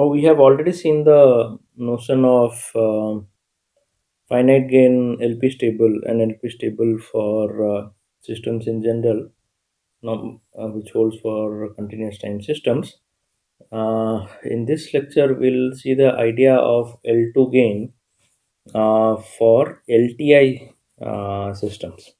We have already seen the notion of finite gain LP stable and LP stable for systems in general, which holds for continuous time systems. In this lecture, we'll see the idea of L2 gain for LTI systems.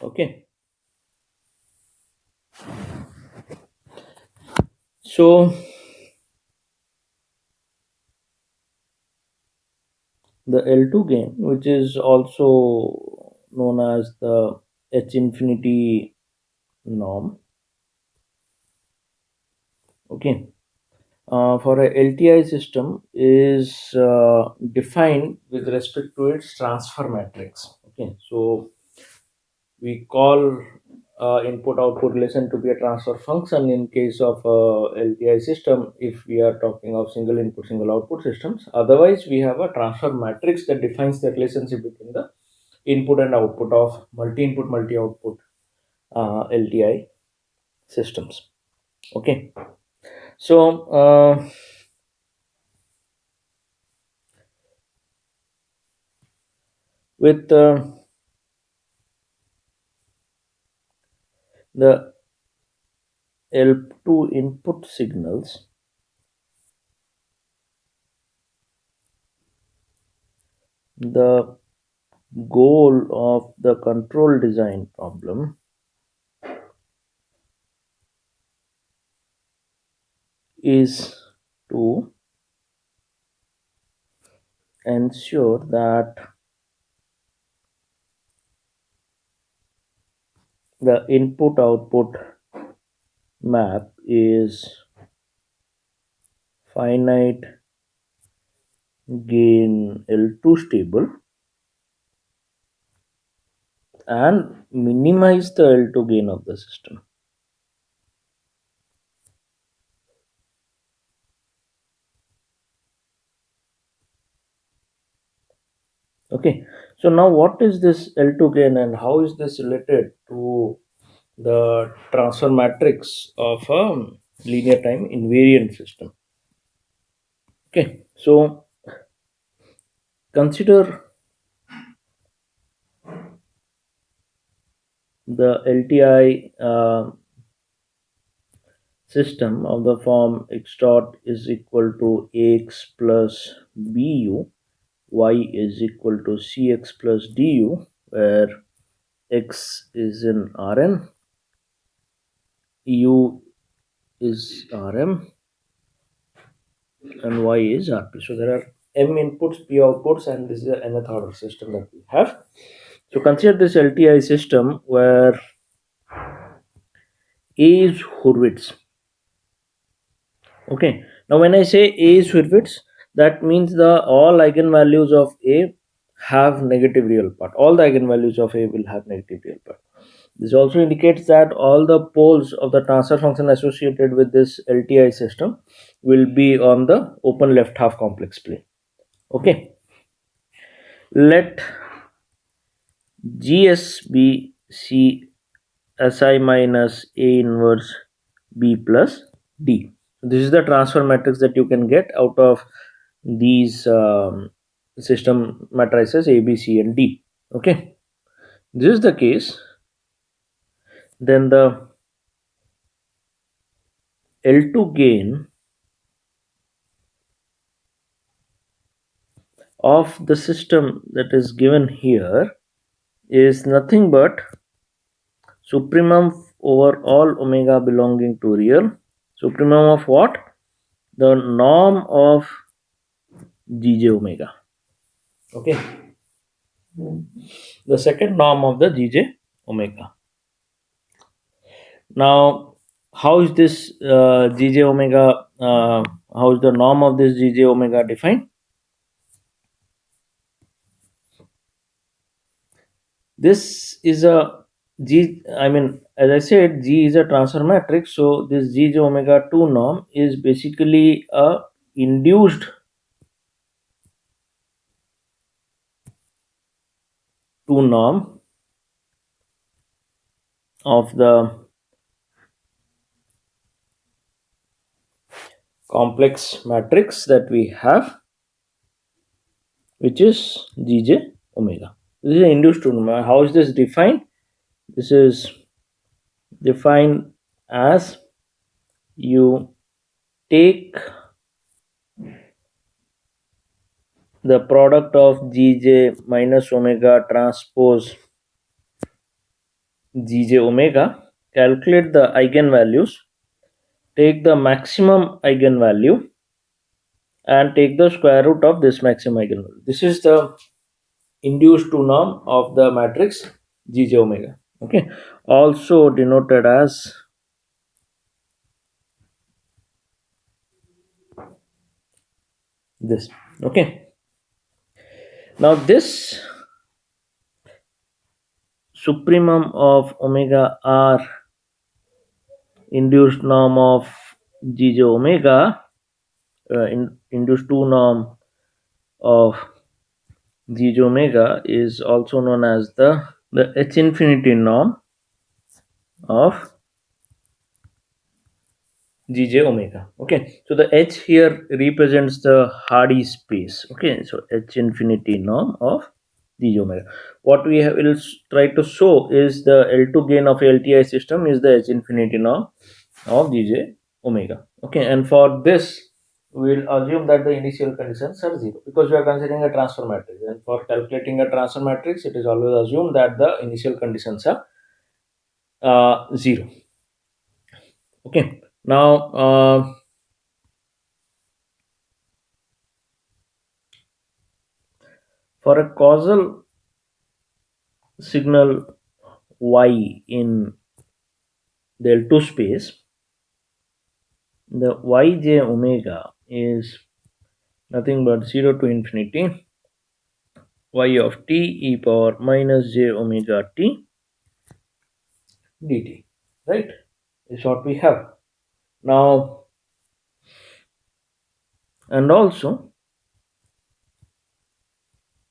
Okay, so the L2 gain, which is also known as the H infinity norm. Okay, for a LTI system is defined with respect to its transfer matrix. Okay, so we call input output relation to be a transfer function in case of LTI system if we are talking of single input single output systems. Otherwise, we have a transfer matrix that defines the relationship between the input and output of multi input multi output LTI systems. Okay, so with the L2 input signals, the goal of the control design problem is to ensure that the input output map is finite gain L2 stable and minimize the L2 gain of the system. Okay, so now what is this L2 gain and how is this related to the transfer matrix of a linear time invariant system? Okay, so consider the LTI system of the form x dot is equal to ax plus bu, y is equal to cx plus du, where x is in Rn, u is Rm, and y is Rp. So there are m inputs, p outputs, and this is the nth order system that we have. So consider this LTI system where A is Hurwitz. Okay, now when I say A is Hurwitz, that means the all eigenvalues of A have negative real part. All the eigenvalues of A will have negative real part. This also indicates that all the poles of the transfer function associated with this LTI system will be on the open left half complex plane. Okay, let GS be C Si minus A inverse B plus D. This is the transfer matrix that you can get out of these system matrices A, B, C, and D. Okay, this is the case. Then the L2 gain of the system that is given here is nothing but supremum over all omega belonging to real. Supremum of what? The norm of Gj omega. Okay, the second norm of the Gj omega. Now, how is this Gj omega? How is the norm of this Gj omega defined? This is a G. I mean, as I said, G is a transfer matrix. So this Gj omega 2 norm is basically a induced two norm of the complex matrix that we have, which is Gj omega. This is an induced tournament. How is this defined? This is defined as you take the product of Gj minus omega transpose Gj omega, calculate the eigenvalues, take the maximum eigenvalue, and take the square root of this maximum eigenvalue. This is the induced two norm of the matrix Gj omega. Okay, also denoted as this. Okay, now this supremum of omega r induced norm of Gj omega, induced two norm of Gj omega is also known as the H infinity norm of Gj omega. Okay, so the H here represents the Hardy space. Okay, so H infinity norm of Gj omega. What we will try to show is the L2 gain of LTI system is the H infinity norm of Gj omega. Okay, and for this we will assume that the initial conditions are 0 because we are considering a transfer matrix, and for calculating a transfer matrix it is always assumed that the initial conditions are 0. Okay, now for a causal signal y in the L2 space, the yj omega is nothing but 0 to infinity y of t e power minus j omega t dt, right? Is what we have now. And also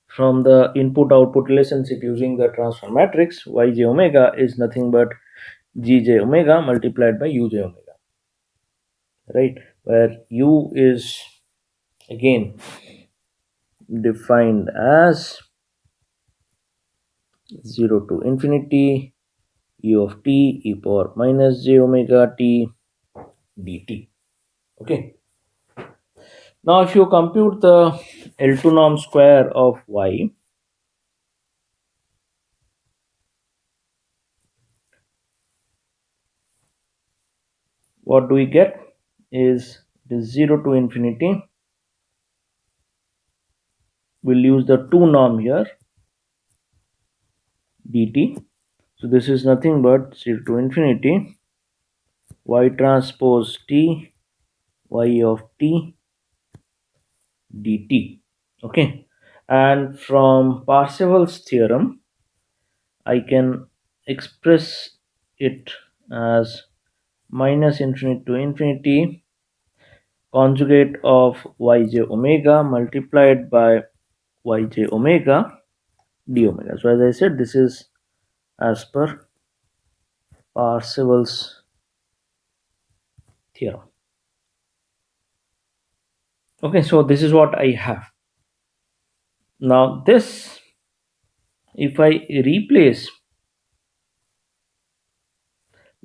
from the input output relationship using the transfer matrix, yj omega is nothing but gj omega multiplied by uj omega, right, where u is again defined as 0 to infinity u of t e power minus j omega t dt. Okay, now if you compute the L2 norm square of y, what do we get is it is 0 to infinity. We'll use the 2 norm here dt. So this is nothing but 0 to infinity y transpose t y of t dt. Okay, and from Parseval's theorem I can express it as minus infinity to infinity conjugate of yj omega multiplied by yj omega d omega. So as I said, this is as per Parseval's theorem. Okay, so this is what I have. Now this, if I replace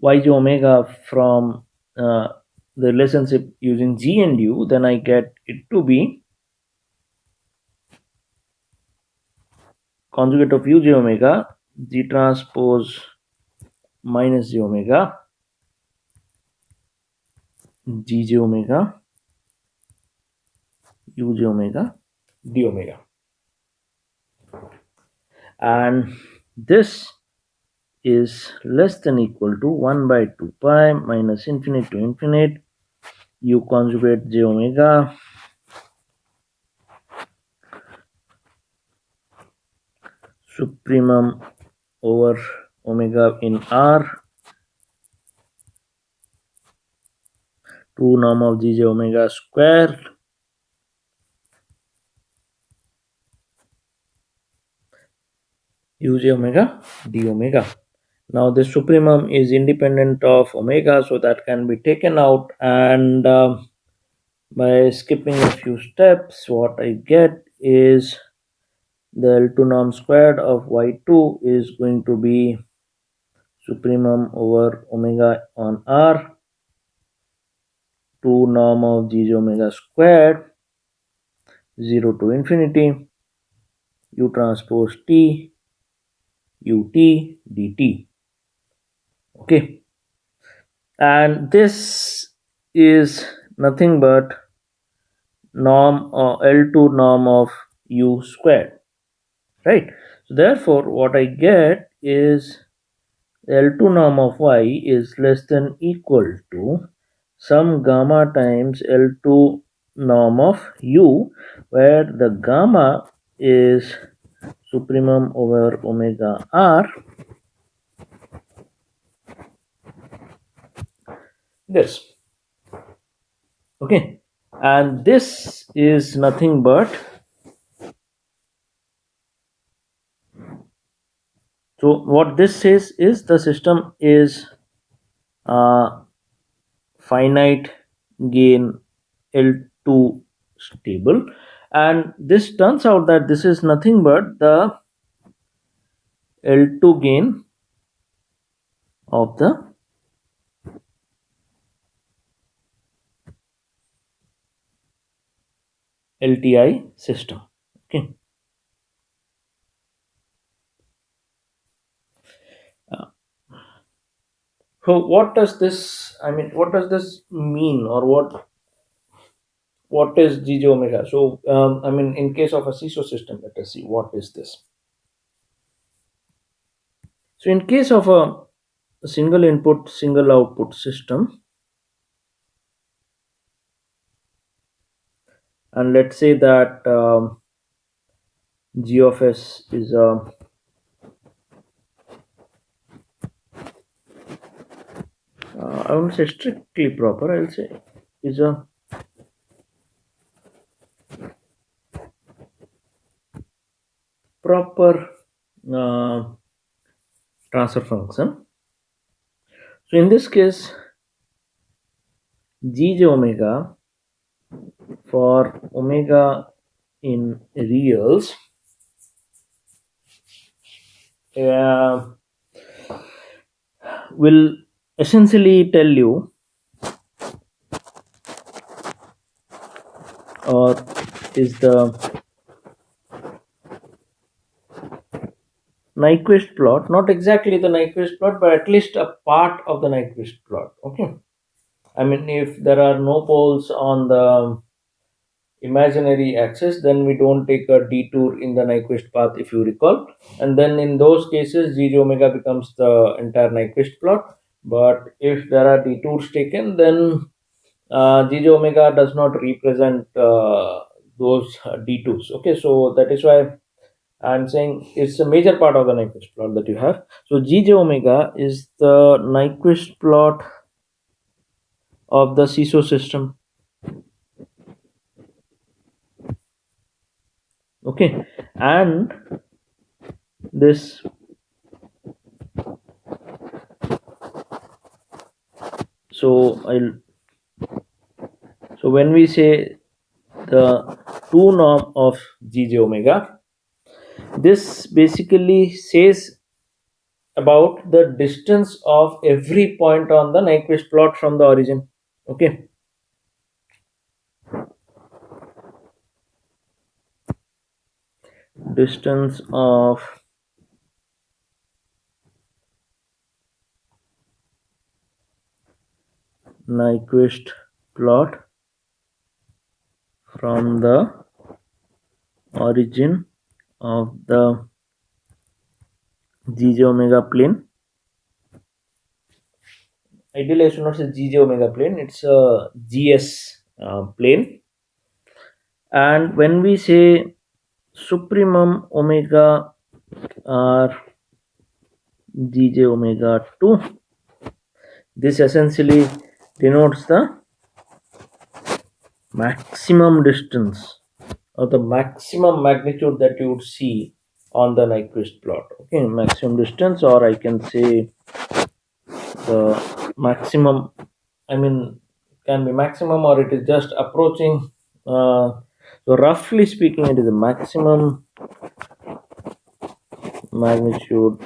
yj omega from the relationship using g and u, then I get it to be conjugate of uj omega g transpose minus j omega gj omega uj omega d omega, and this is less than equal to 1 by 2 pi minus infinite to infinite u conjugate j omega supremum over omega in r 2 norm of gj omega square uj omega d omega. Now this supremum is independent of omega, so that can be taken out, and By skipping a few steps, what I get is the L2 norm squared of y2 is going to be supremum over omega on r 2 norm of g omega squared 0 to infinity u transpose t ut dt. Okay, and this is nothing but norm or L2 norm of u squared, right? So therefore what I get is L2 norm of y is less than equal to some gamma times L2 norm of u, where the gamma is supremum over omega r. This, okay, and this is nothing but, so what this says is the system is finite gain L2 stable, and this turns out that this is nothing but the L2 gain of the LTI system. Okay. Uh, so what does this? I mean, what does this mean, or what is GJ omega? So I mean, in case of a CISO system, let us see what is this. So in case of a single input, single output system, and let's say that G of S is a I won't say strictly proper, I'll say is a proper uh, transfer function. So in this case, Gj omega for omega in reals uh, will essentially tell you, or is the Nyquist plot, not exactly the Nyquist plot, but at least a part of the Nyquist plot. Okay, I mean, if there are no poles on the imaginary axis, then we don't take a detour in the Nyquist path, if you recall, and then in those cases G omega becomes the entire Nyquist plot. But if there are detours taken, then G omega does not represent those detours. Okay, so that is why I'm saying it's a major part of the Nyquist plot that you have. So G omega is the Nyquist plot of the CISO system. Okay, and this, so I'll, so when we say the 2 norm of Gj omega, this basically says about the distance of every point on the Nyquist plot from the origin. Okay, distance of Nyquist plot from the origin of the Gj omega plane. Ideally, I should not say Gj omega plane, it's a GS plane. And when we say supremum omega r Gj omega 2, this essentially denotes the maximum distance or the maximum magnitude that you would see on the Nyquist plot. Okay, maximum distance, or I can say the maximum, I mean, can be maximum or it is just approaching. So roughly speaking, it is a maximum magnitude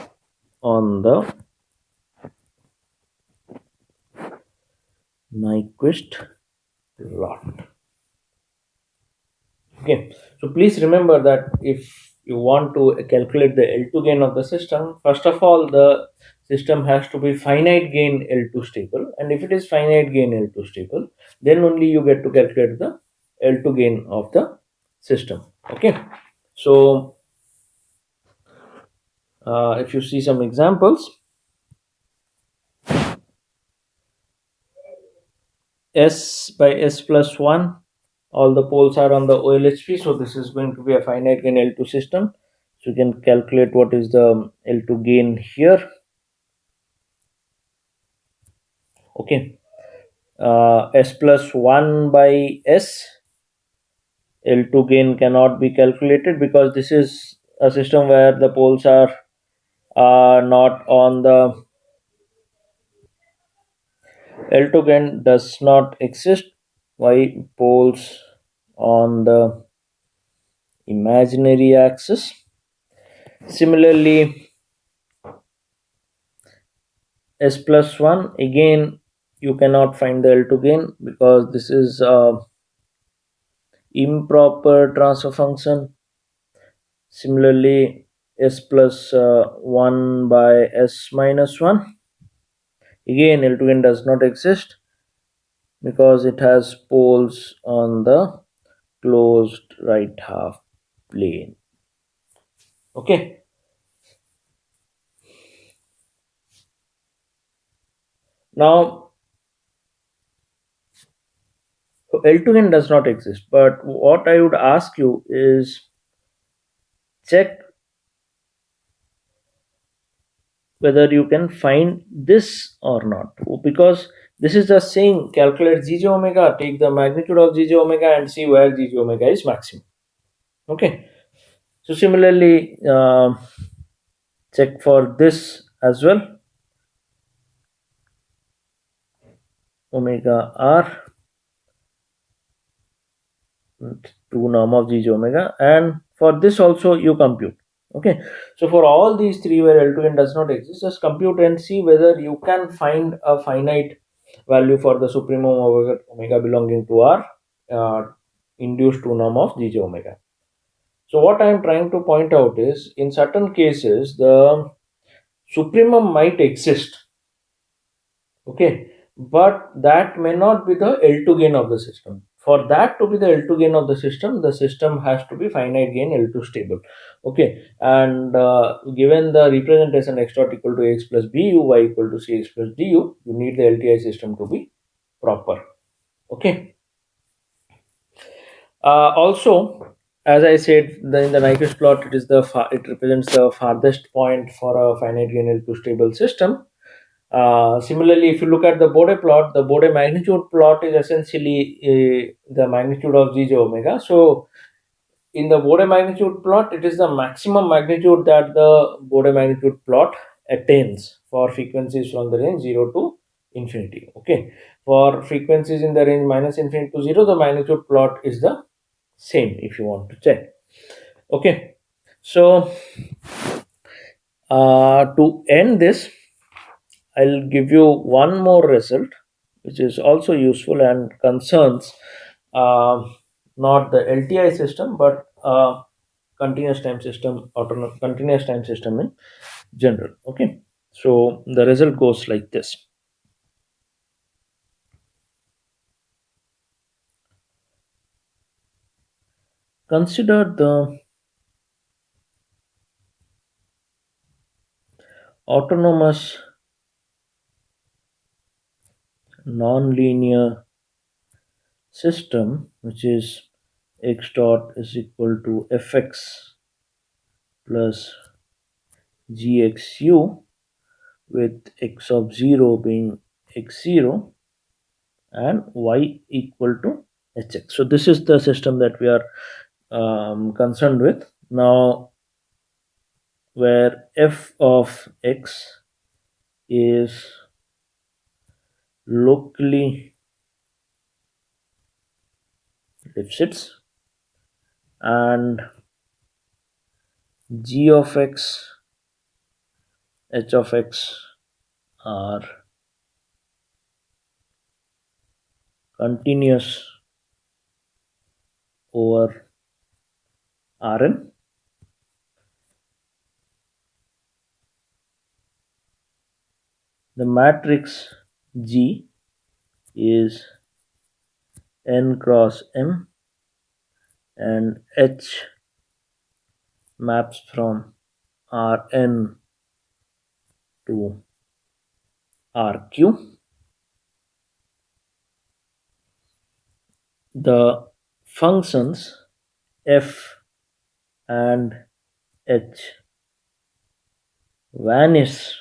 on the Nyquist plot. Okay, so please remember that if you want to calculate the L2 gain of the system, first of all, the system has to be finite gain L2 stable, and if it is finite gain L2 stable, then only you get to calculate the L2 gain of the system. Okay, so if you see some examples, S by S plus 1, all the poles are on the OLHP, so this is going to be a finite gain L2 system. So you can calculate what is the L2 gain here. Okay, S plus 1 by S, L2 gain cannot be calculated because this is a system where the poles are not on the L2 gain does not exist. Why? Poles on the imaginary axis. Similarly, S plus 1, again you cannot find the L2 gain because this is improper transfer function. Similarly, S plus 1 by S minus 1, again L2 gain does not exist because it has poles on the closed right half plane. Okay, now L2 gain does not exist, but what I would ask you is check whether you can find this or not, because this is just saying calculate gj omega, take the magnitude of gj omega and see where gj omega is maximum. Okay, so similarly check for this as well, omega r, 2 norm of gj omega, and for this also you compute. Okay, so for all these three where L2 n does not exist, just compute and see whether you can find a finite value for the supremum omega belonging to R induced 2 norm of gj omega. So what I am trying to point out is in certain cases the supremum might exist, okay, but that may not be the L2 gain of the system. For that to be the L2 gain of the system has to be finite gain L2 stable. Okay, and given the representation x dot equal to x plus bu, y equal to cx plus du, you need the LTI system to be proper. Okay. Also, as I said, in the Nyquist plot, it represents the farthest point for a finite gain L2 stable system. Similarly, if you look at the Bode plot, the Bode magnitude plot is essentially the magnitude of gj omega. So, in the Bode magnitude plot, it is the maximum magnitude that the Bode magnitude plot attains for frequencies from the range 0 to infinity. Okay, for frequencies in the range minus infinity to 0, the magnitude plot is the same if you want to check. Okay, so to end this, I'll give you one more result which is also useful and concerns not the LTI system but continuous time system, continuous time system in general. Okay, so the result goes like this. Consider the autonomous nonlinear system which is x dot is equal to fx plus gxu with x of 0 being x0 and y equal to hx. So this is the system that we are concerned with now, where f of x is locally Lipschitz, and g of x, h of x are continuous over Rn. The matrix G is n cross m, and H maps from Rn to Rq. The functions f and h vanish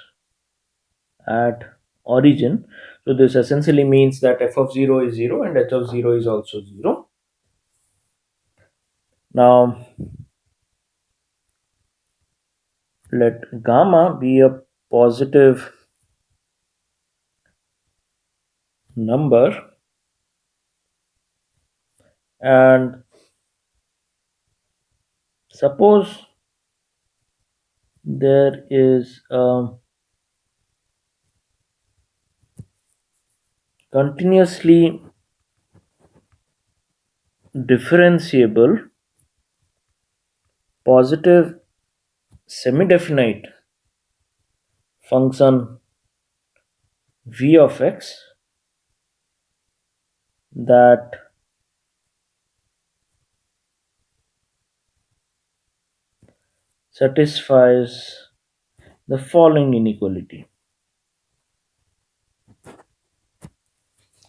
at origin. So this essentially means that f of 0 is 0 and h of 0 is also 0. Now let gamma be a positive number, and suppose there is a continuously differentiable positive semi-definite function v of x that satisfies the following inequality.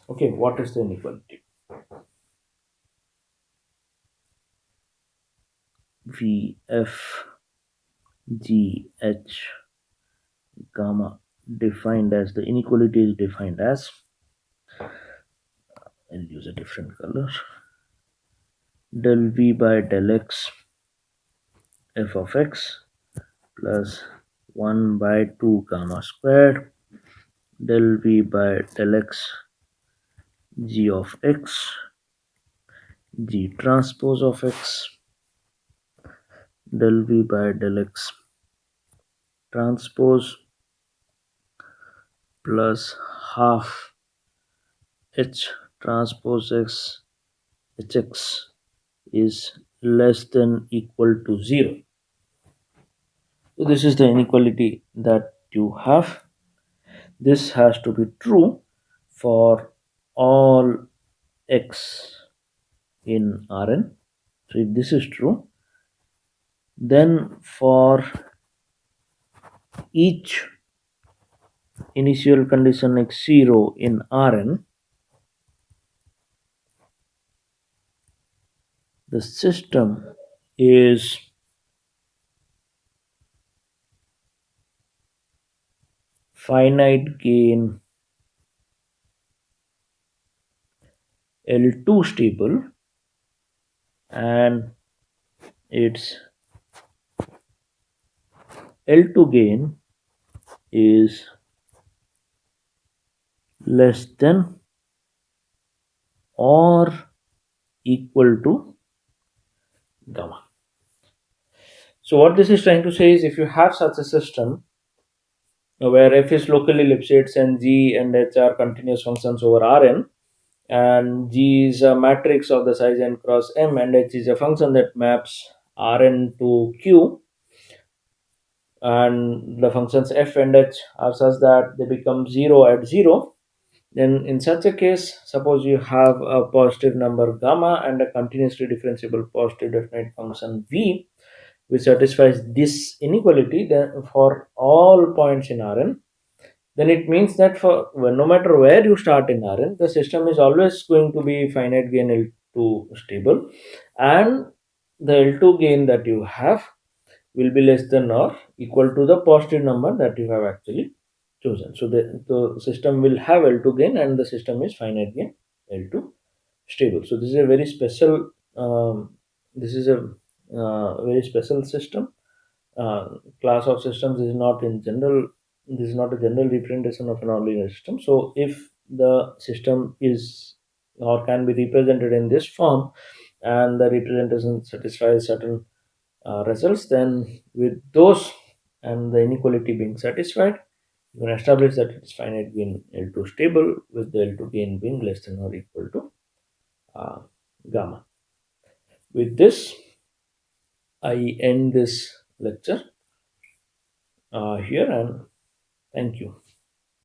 Okay, what is the inequality? V f g h gamma defined as, the inequality is defined as, I'll use a different color, del v by del x f of x plus 1 by 2 gamma squared del v by del x g of x g transpose of x del v by del x transpose plus half h transpose x hx is less than equal to 0. So this is the inequality that you have. This has to be true for all x in Rn. So if this is true, then for each initial condition x0 in Rn, the system is finite gain L2 stable, and its L2 gain is less than or equal to gamma. So what this is trying to say is, if you have such a system where f is locally Lipschitz and g and h are continuous functions over Rn, and g is a matrix of the size n cross m, and h is a function that maps Rn to q, and the functions f and h are such that they become 0 at 0, then in such a case, suppose you have a positive number gamma and a continuously differentiable positive definite function v, which satisfies this inequality, then for all points in Rn, then it means that for no matter where you start in Rn, the system is always going to be finite gain L2 stable, and the L2 gain that you have will be less than or equal to the positive number that you have actually chosen. So the system will have L2 gain, and the system is finite gain L2 stable. So this is a very special this is a very special system, class of systems. Is not in general, this is not a general representation of an ordinary system. So if the system is or can be represented in this form, and the representation satisfies certain results, then with those and the inequality being satisfied, you can establish that it is finite gain L2 stable with the L2 gain being less than or equal to uh, gamma. With this, I end this lecture here, and thank you.